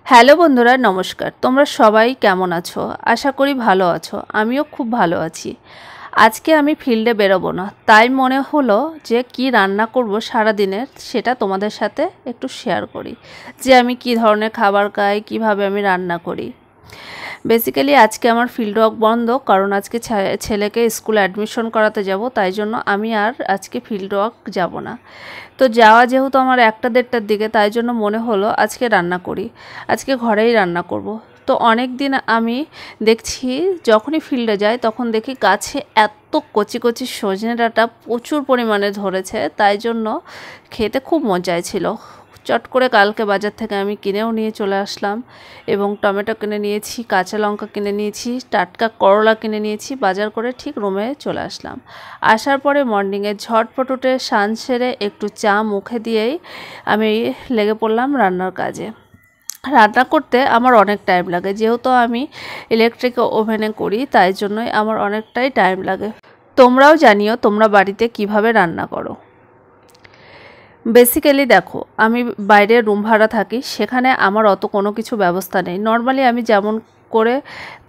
Hello বন্ধুরা, নমস্কার। তোমরা সবাই কেমন আছো? আশা করি ভালো আছো। আমিও খুব ভালো আছি। আজকে আমি ফিল্ডে বেরোবো না, তাই মনে হলো যে কি রান্না করব সারাদিনের সেটা তোমাদের সাথে একটু শেয়ার করি, যে আমি কি ধরনের খাবার খাই, কিভাবে আমি রান্না করি। বেসিক্যালি আজকে আমার ফিল্ড ওয়ার্ক বন্ধ, কারণ আজকে ছেলেকে স্কুলে অ্যাডমিশন করাতে যাব, তাই জন্য আমি আর আজকে ফিল্ড ওয়ার্ক যাব না। তো যাওয়া যেহেতু আমার 1টা-1:30টার দিকে, তাই জন্য মনে হলো আজকে রান্না করি, আজকে ঘরেই রান্না করব। তো অনেক দিন আমি দেখছি যখনই ফিল্ডে যাই তখন দেখি গাছে এত কচি কচি সজনে ডাঁটা প্রচুর পরিমাণে ধরেছে, তাই জন্য খেতে খুব মজাই ছিল। চট করে কালকে বাজার থেকে আমি কিনেও নিয়ে চলে আসলাম, এবং টমেটো কিনে নিয়েছি, কাঁচা লঙ্কা কিনে নিয়েছি, টাটকা করলা কিনে নিয়েছি। বাজার করে ঠিক রুমে চলে আসলাম। আসার পরে মর্নিংয়ে ঝটপট উঠে স্নান সেরে একটু চা মুখে দিয়েই আমি লেগে পড়লাম রান্নার কাজে। রান্না করতে আমার অনেক টাইম লাগে, যেহেতু আমি ইলেকট্রিক ওভেনে করি, তাই জন্যই আমার অনেকটাই টাইম লাগে। তোমরাও জানিও তোমরা বাড়িতে কিভাবে রান্না করো। বেসিক্যালি দেখো, আমি বাইরে রুম ভাড়া থাকি, সেখানে আমার অত কোনো কিছু ব্যবস্থা নেই। নর্মালি আমি যেমন করে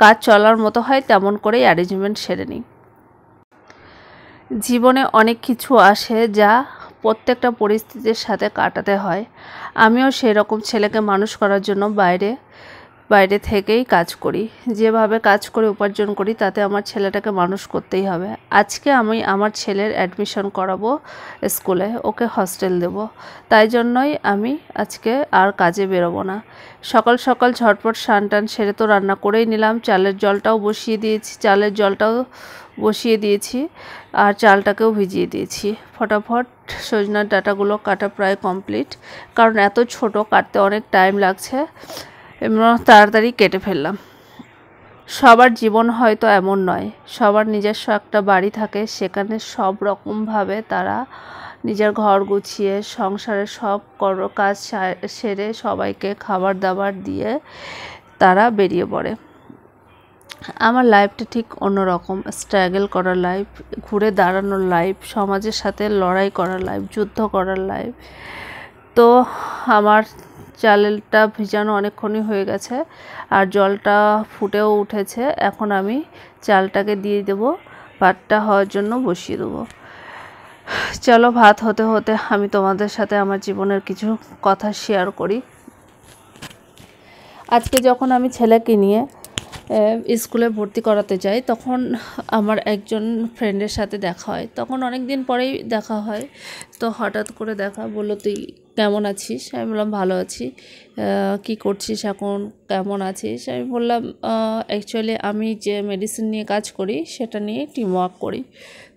কাজ চলার মতো হয় তেমন করেই অ্যারেঞ্জমেন্ট সেরে নিই। জীবনে অনেক কিছু আসে যা প্রত্যেকটা পরিস্থিতির সাথে কাটাতে হয়। আমিও সেই রকম ছেলেকে মানুষ করার জন্য বাইরে থেকেই কাজ করি। যেভাবে কাজ করে উপার্জন করি তাতে আমার ছেলেটাকে মানুষ করতেই হবে। আজকে আমি আমার ছেলের অ্যাডমিশন করাবো স্কুলে, ওকে হস্টেল দেব, তাই জন্যই আমি আজকে আর কাজে বেরোবো না। সকাল সকাল ঝটপট স্নান টান সেরে তো রান্না করেই নিলাম। চালের জলটাও বসিয়ে দিয়েছি আর চালটাকেও ভিজিয়ে দিয়েছি। ফটাফট সজনার ডাঁটাগুলো কাটা প্রায় কমপ্লিট, কারণ এত ছোট কাটতে অনেক টাইম লাগছে, তাড়াতাড়ি কেটে ফেললাম। সবার জীবন হয়তো এমন নয়, সবার নিজস্ব একটা বাড়ি থাকে, সেখানে সব রকমভাবে তারা নিজের ঘর গুছিয়ে সংসারের সব কাজ সেরে সবাইকে খাবার দাবার দিয়ে তারা বেরিয়ে পড়ে। আমার লাইফটা ঠিক অন্যরকম, স্ট্রাগল করার লাইফ, ঘুরে দাঁড়ানোর লাইফ, সমাজের সাথে লড়াই করার লাইফ, যুদ্ধ করার লাইফ। তো আমার চালটা ভিজানো অনেকক্ষণই হয়ে গেছে আর জলটা ফুটেও উঠেছে। এখন আমি চালটাকে দিয়ে দেবো, ভাতটা হওয়ার জন্য বসিয়ে দেবো। চলো, ভাত হতে হতে আমি তোমাদের সাথে আমার জীবনের কিছু কথা শেয়ার করি। আজকে যখন আমি ছেলেকে নিয়ে স্কুলে ভর্তি করাতে যাই, তখন আমার একজন ফ্রেন্ডের সাথে দেখা হয়। তখন অনেক দিন পরেই দেখা হয়, তো হঠাৎ করে দেখা, বললো তুই কেমন আছিস? আমি বললাম ভালো আছি। কি করছিস এখন, কেমন আছিস? আমি বললাম অ্যাকচুয়ালি আমি যে মেডিসিন নিয়ে কাজ করি সেটা নিয়ে টিম ওয়ার্ক করি,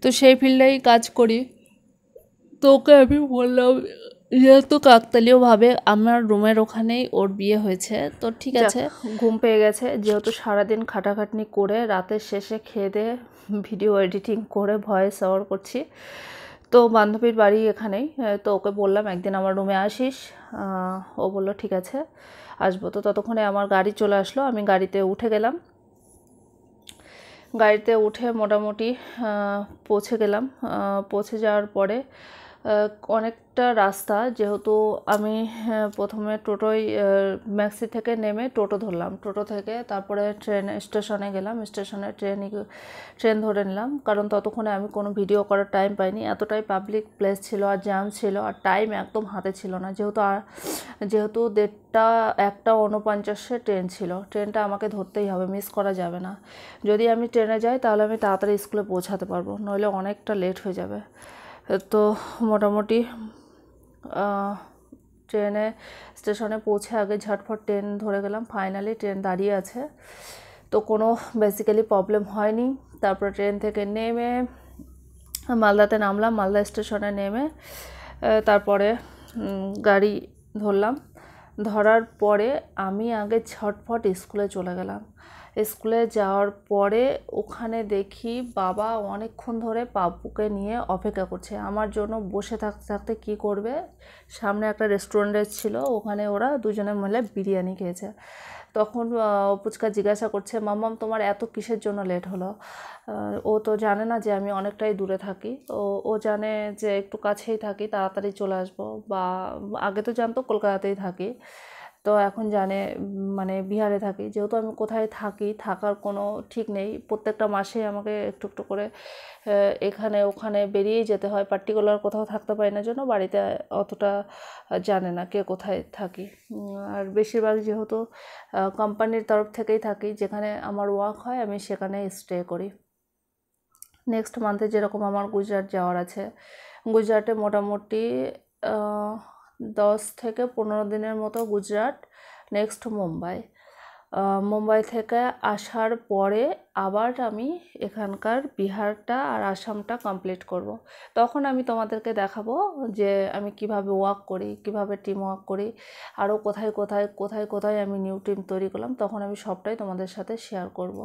তো সেই ফিল্ডেই কাজ করি। তো ওকে আমি বললাম, যেহেতু কাকতালীয়ভাবে আমার রুমের ওখানেই ওর বিয়ে হয়েছে, তো ঠিক আছে, ঘুম পেয়ে গেছে, যেহেতু সারাদিন খাটাখাটনি করে রাতের শেষে খেয়ে দিয়ে ভিডিও এডিটিং করে ভয়েস ওভার করছি। তো বান্ধবীর বাড়ি এখানেই, তো ওকে বললাম একদিন আমার রুমে আসিস। ও বললো ঠিক আছে আসবো। তো ততক্ষণে আমার গাড়ি চলে আসলো, আমি গাড়িতে উঠে গেলাম। গাড়িতে উঠে মোটামুটি পৌঁছে গেলাম। পৌঁছে যাওয়ার পরে অনেকটা রাস্তা, যেহেতু আমি প্রথমে টোটোয় ম্যাক্সি থেকে নেমে টোটো ধরলাম, টোটো থেকে তারপরে স্টেশনে গেলাম, স্টেশনে ট্রেন ধরে নিলাম, কারণ ততক্ষণে আমি কোনো ভিডিও করার টাইম পাইনি। এতটাই পাবলিক প্লেস ছিল আর জ্যাম ছিল আর টাইম একদম হাতে ছিল না, যেহেতু 1:49 ট্রেন ছিল। ট্রেনটা আমাকে ধরতেই হবে, মিস করা যাবে না। যদি আমি ট্রেনে যাই তাহলে আমি তাড়াতাড়ি স্কুলে পৌঁছাতে পারবো, নইলে অনেকটা লেট হয়ে যাবে। তো মোটামুটি স্টেশনে পৌঁছে আগে ঝটফট ট্রেন ধরে গেলাম। ফাইনালি ট্রেন দাঁড়িয়ে আছে, তো কোনো বেসিক্যালি প্রবলেম হয়নি। তারপরে ট্রেন থেকে নেমে মালদাতে নামলাম। মালদা স্টেশনে নেমে তারপরে গাড়ি ধরলাম। ধরার পরে আমি আগে ঝটফট স্কুলে চলে গেলাম। স্কুলে যাওয়ার পরে ওখানে দেখি বাবা অনেকক্ষণ ধরে পাপ্পুকে নিয়ে অপেক্ষা করছে আমার জন্য। বসে থাকতে থাকতে কী করবে, সামনে একটা রেস্টুরেন্ট ছিল, ওখানে ওরা দুজনে মিলে বিরিয়ানি খেয়েছে। তখন পুচকা জিজ্ঞাসা করছে, মাম্মাম তোমার এত কিসের জন্য লেট হলো? ও তো জানে না যে আমি অনেকটাই দূরে থাকি, ও জানে যে একটু কাছেই থাকি, তাড়াতাড়ি চলে আসবো, বা আগে তো জানতো কলকাতাতেই থাকি। তো এখন জানে মানে বিহারে থাকি, যেহেতু আমি কোথায় থাকি থাকার কোনো ঠিক নেই, প্রত্যেকটা মাসে আমাকে একটু একটু করে এখানে ওখানে বেরিয়েই যেতে হয়, পার্টিকুলার কোথাও থাকতে পারি না জন্য বাড়িতে অতটা জানে না কে কোথায় থাকি। আর বেশিরভাগ যেহেতু কোম্পানির তরফ থেকেই থাকি, যেখানে আমার ওয়ার্ক হয় আমি সেখানে স্টে করি। নেক্সট মান্থে যেরকম আমার গুজরাট যাওয়ার আছে, গুজরাটে মোটামুটি 10 থেকে 15 দিনের মতো গুজরাট, নেক্সট মুম্বাই। মুম্বাই থেকে আসার পরে আবার আমি এখানকার বিহারটা আর আসামটা কমপ্লিট করব। তখন আমি তোমাদেরকে দেখাবো যে আমি কিভাবে ওয়ার্ক করি, কিভাবে টিম ওয়ার্ক করি, আরও কোথায় কোথায় কোথায় কোথায় আমি নিউ টিম তৈরি করলাম, তখন আমি সবটাই তোমাদের সাথে শেয়ার করব।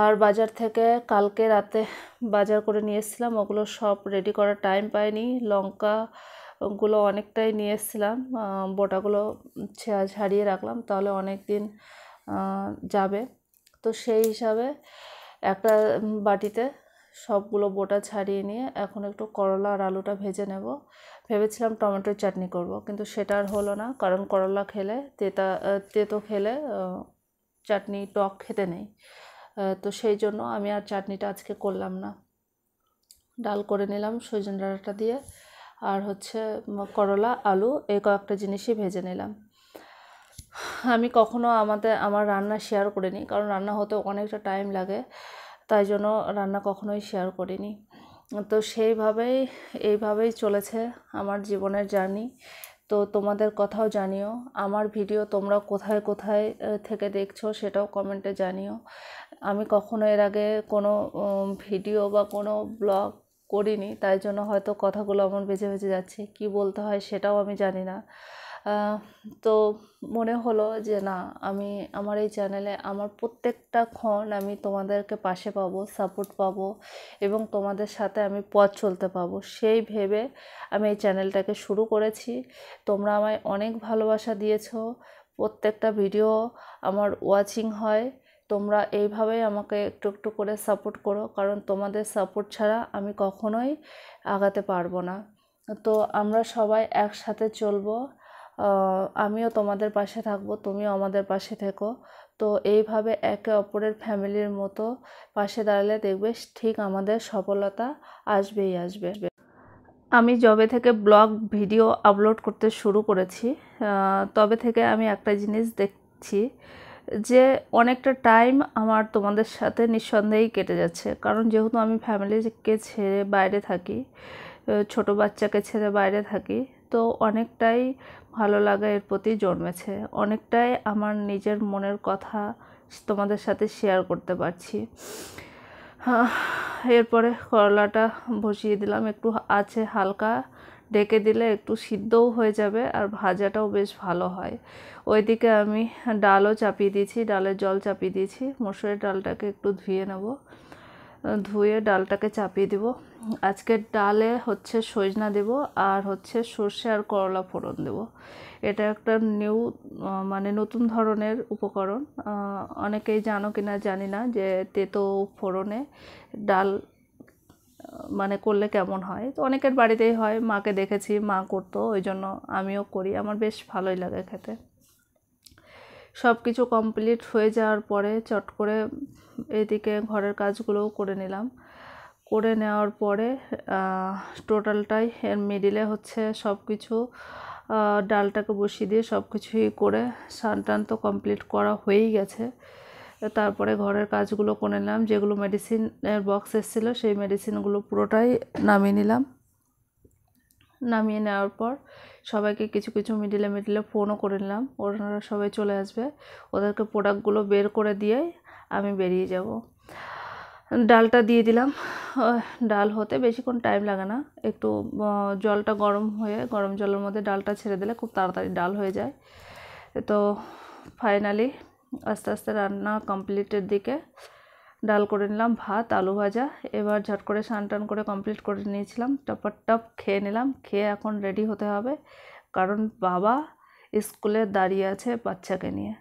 আর বাজার থেকে কালকে রাতে বাজার করে নিয়ে এসেছিলাম, ওগুলো সব রেডি করার টাইম পাইনি। লঙ্কাগুলো অনেকটাই নিয়ে এসেছিলাম, বোটাগুলো ছাড়িয়ে রাখলাম, তাহলে অনেক দিন যাবে। তো সেই হিসাবে একটা বাটিতে সবগুলো বোটা ছাড়িয়ে নিয়ে এখন একটু করলা আর আলুটা ভেজে নেব। ভেবেছিলাম টমেটোর চাটনি করব, কিন্তু সেটা আর হলো না, কারণ করলা খেলে তেতো খেলে চাটনি টক খেতে নেই। তো সেই জন্য আমি আর চাটনিটা আজকে করলাম না। ডাল করে নিলাম সজনে ডাঁটা দিয়ে, আর হচ্ছে করলা আলু এই কয়েকটা জিনিসই ভেজে নিলাম। আমি কখনো আমার রান্না শেয়ার করিনি, কারণ রান্না হতে অনেকটা টাইম লাগে, তাই জন্য রান্না কখনোই শেয়ার করিনি। তো এইভাবেই চলেছে আমার জীবনের জার্নি। তো তোমাদের কথাও জানিও, আমার ভিডিও তোমরা কোথায় কোথায় থেকে দেখছো সেটাও কমেন্টে জানিও। আমি কখনো এর আগে কোনো ভিডিও বা কোনো ব্লগ করিনি, তাই জন্য হয়তো কথাগুলো আমার বেজে বেজে যাচ্ছে, কি বলতে হয় সেটাও আমি জানি না। তো মনে হলো যে না, আমি আমার এই চ্যানেলে আমার প্রত্যেকটা ক্ষণ আমি তোমাদেরকে পাশে পাবো, সাপোর্ট পাবো, এবং তোমাদের সাথে আমি পথ চলতে পাবো, সেই ভেবে আমি এই চ্যানেলটাকে শুরু করেছি। তোমরা আমায় অনেক ভালোবাসা দিয়েছো, প্রত্যেকটা ভিডিও আমার ওয়াচিং হয়। তোমরা এইভাবেই আমাকে একটু একটু করে সাপোর্ট করো, কারণ তোমাদের সাপোর্ট ছাড়া আমি কখনোই আগাতে পারবো না। তো আমরা সবাই একসাথে চলবো, আমিও তোমাদের পাশে থাকবো, তুমিও আমাদের পাশে থেকো। তো এইভাবে একে অপরের ফ্যামিলির মতো পাশে দাঁড়ালে দেখবে ঠিক আমাদের সফলতা আসবেই আসবে। আমি যবে থেকে ব্লগ ভিডিও আপলোড করতে শুরু করেছি, তবে থেকে আমি একটা জিনিস দেখছি যে অনেকটা টাইম আমার তোমাদের সাথে নিঃসন্দেহেই কেটে যাচ্ছে, কারণ যেহেতু আমি ফ্যামিলিকে ছেড়ে বাইরে থাকি, ছোট বাচ্চাকে ছেড়ে বাইরে থাকি, তো অনেকটাই ভালো লাগা এর প্রতি জন্মেছে, অনেকটাই আমার নিজের মনের কথা তোমাদের সাথে শেয়ার করতে পারছি। এরপরে করলাটা বসিয়ে দিলাম, একটু আছে হালকা ঢেকে দিলে একটু সিদ্ধও হয়ে যাবে, আর ভাজাটাও বেশ ভালো হয়। ওইদিকে আমি ডালও চাপিয়ে দিয়েছি, ডালের জল চাপিয়ে দিয়েছি। মসুরের ডালটাকে একটু ধুয়ে নেব, ধুয়ে ডালটাকে চাপিয়ে দেব। আজকের ডালে হচ্ছে সজনা দেব, আর হচ্ছে সর্ষে আর করলা ফোড়ন দেব। এটা একটা নতুন ধরনের উপকরণ, অনেকেই জানো কিনা জানি না, যে তেতো ফোড়নে ডাল করলে কেমন হয়। তো অনেকের বাড়িতেই হয়, মাকে দেখেছি মা করতো, ওই জন্য আমিও করি, আমার বেশ ভালোই লাগে খেতে। সব কিছু কমপ্লিট হয়ে যাওয়ার পরে চট করে এদিকে ঘরের কাজগুলোও করে নিলাম। করে নেওয়ার পরে টোটালটাই এর মিডিলে হচ্ছে সব কিছু, ডালটাকে বসিয়ে দিয়ে সব কিছুই করে স্নান টান তো কমপ্লিট করা হয়েই গেছে। তারপরে ঘরের কাজগুলো করে নিলাম, যেগুলো মেডিসিনের বক্স এসেছিলো সেই মেডিসিনগুলো পুরোটাই নামিয়ে নিলাম। নামিয়ে নেওয়ার পর সবাইকে কিছু কিছু মিডিলে ফোনও করে নিলাম, ওনারা সবাই চলে আসবে, ওদেরকে প্রোডাক্টগুলো বের করে দিয়ে আমি বেরিয়ে যাব। ডালটা দিয়ে দিলাম, ডাল হতে বেশিক্ষণ টাইম লাগে না, একটু জলটা গরম জলের মধ্যে ডালটা ছেড়ে দিলে খুব তাড়াতাড়ি ডাল হয়ে যায়। তো ফাইনালি আস্তে আস্তে রান্না কমপ্লিটের দিকে, ডাল করে নিলাম, ভাত আলু ভাজা। এবার ঝট করে স্নান টান করে কমপ্লিট করে নিয়েছিলাম, টপ খেয়ে নিলাম। খেয়ে এখন রেডি হতে হবে, কারণ বাবা স্কুলে দাঁড়িয়ে আছে বাচ্চাকে নিয়ে।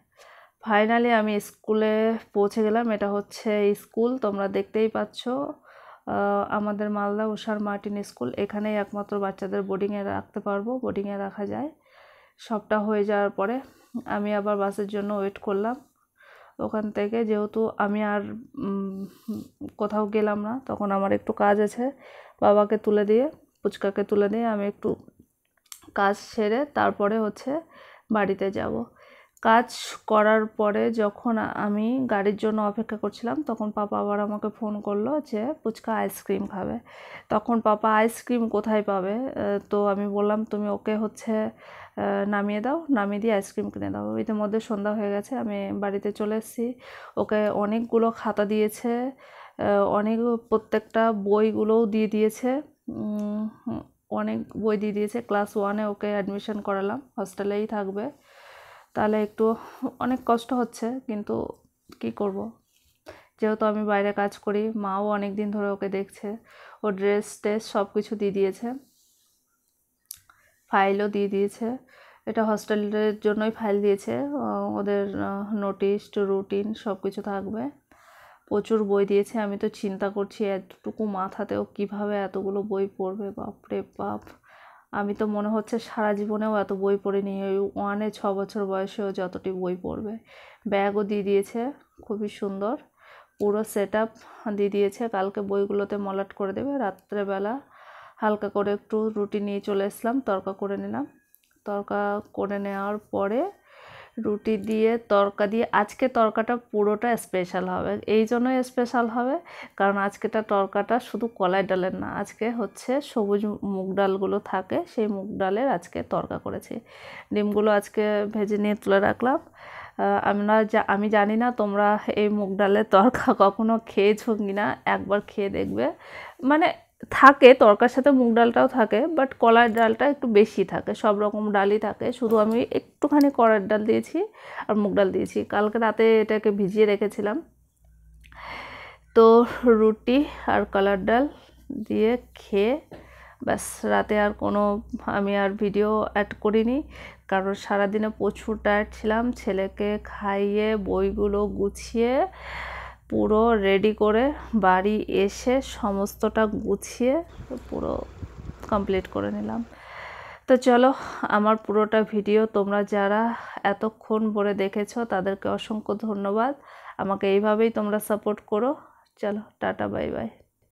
ফাইনালি আমি স্কুলে পৌঁছে গেলাম, এটা হচ্ছে স্কুল, তোমরা দেখতেই পাচ্ছ, আমাদের মালদা উষার মার্টিন স্কুল। এখানেই একমাত্র বাচ্চাদের বোর্ডিংয়ে রাখতে পারবো, বোর্ডিংয়ে রাখা যায়। সবটা হয়ে যাওয়ার পরে আমি আবার বাসের জন্য ওয়েট করলাম। ওখান থেকে যেহেতু আমি আর কোথাও গেলাম না, তখন আমার একটু কাজ আছে, বাবাকে তুলে দিয়ে পুচকাকে তুলে দিয়ে আমি একটু কাজ সেরে তারপরে হচ্ছে বাড়িতে যাব। কাজ করার পরে যখন আমি গাড়ির জন্য অপেক্ষা করছিলাম, তখন পাপা আবার আমাকে ফোন করলো যে পুচকা আইসক্রিম খাবে। তখন পাপা আইসক্রিম কোথায় পাবে, তো আমি বললাম তুমি ওকে হচ্ছে নামিয়ে দাও, নামিয়ে দিয়ে আইসক্রিম কিনে দাও। ইতিমধ্যে সন্ধ্যা হয়ে গেছে, আমি বাড়িতে চলে এসেছি। ওকে অনেকগুলো খাতা দিয়েছে, অনেক প্রত্যেকটা বইগুলোও দিয়ে দিয়েছে, অনেক বই দিয়ে দিয়েছে। ক্লাস 1-এ ওকে অ্যাডমিশন করালাম, হস্টেলেই থাকবে। তাহলে একটু অনেক কষ্ট হচ্ছে, কিন্তু কি করব, যেহেতু আমি বাইরে কাজ করি, মাও অনেক দিন ধরে ওকে দেখছে। ও ড্রেস টেস সব কিছু দিয়ে দিয়েছে, ফাইলও দিয়ে দিয়েছে। এটা হস্টেলের জন্যই ফাইল দিয়েছে, ওদের নোটিশ রুটিন সব কিছু থাকবে। প্রচুর বই দিয়েছে। আমি তো চিন্তা করছি এতটুকু মাথাতেও কিভাবে এতগুলো বই পড়বে, বাপরে বাপ। আমি তো মনে হচ্ছে সারা জীবনেও এত বই পড়িনি, ওই 1-এ 6 বছর বয়সেও যতটি বই পড়বে। ব্যাগও দিয়ে দিয়েছে, খুবই সুন্দর, পুরো সেট আপ দিয়ে দিয়েছে। কালকে বইগুলোতে মলাট করে দেবে। রাত্রেবেলা হালকা করে একটু রুটি নিয়ে চলে আসলাম, তড়কা করে নিলাম। তড়কা করে নেওয়ার পরে রুটি দিয়ে তড়কা দিয়ে, আজকে তড়কাটা পুরোটা স্পেশাল হবে। এই জন্যই স্পেশাল হবে কারণ আজকেটা তড়কাটা শুধু কলাই ডালের না, আজকে হচ্ছে সবুজ মুগ ডালগুলো থাকে, সেই মুগ ডালের আজকে তড়কা করেছি। ডিমগুলো আজকে ভেজে নিয়ে তুলে রাখলাম। আমি জানি না তোমরা এই মুগ ডালের তড়কা কখনো খেয়েছো কি না, একবার খেয়ে দেখবে। মানে থাকে তড়কার সাথে মুগ ডালটাও থাকে, বাট কলার ডালটা একটু বেশি থাকে, সব রকম ডালই থাকে, শুধু আমি একটুখানি কলার ডাল দিয়েছি আর মুগ ডাল দিয়েছি। কালকে রাতে এটাকে ভিজিয়ে রেখেছিলাম। তো রুটি আর কলার ডাল দিয়ে খেয়ে ব্যাস, রাতে আর কোনো আমি আর ভিডিও অ্যাড করিনি, কারণ সারাদিনে প্রচুর টায়ার্ড ছিলাম। ছেলেকে খাইয়ে বইগুলো গুছিয়ে পুরো রেডি করে বাড়ি এসে সমস্তটা গুছিয়ে পুরো কমপ্লিট করে নিলাম। তো চলো, আমার পুরোটা ভিডিও তোমরা যারা এতক্ষণ ভরে দেখেছো তাদেরকে অসংখ্য ধন্যবাদ। আমাকে এইভাবেই তোমরা সাপোর্ট করো। চলো, টাটা, বাই বাই।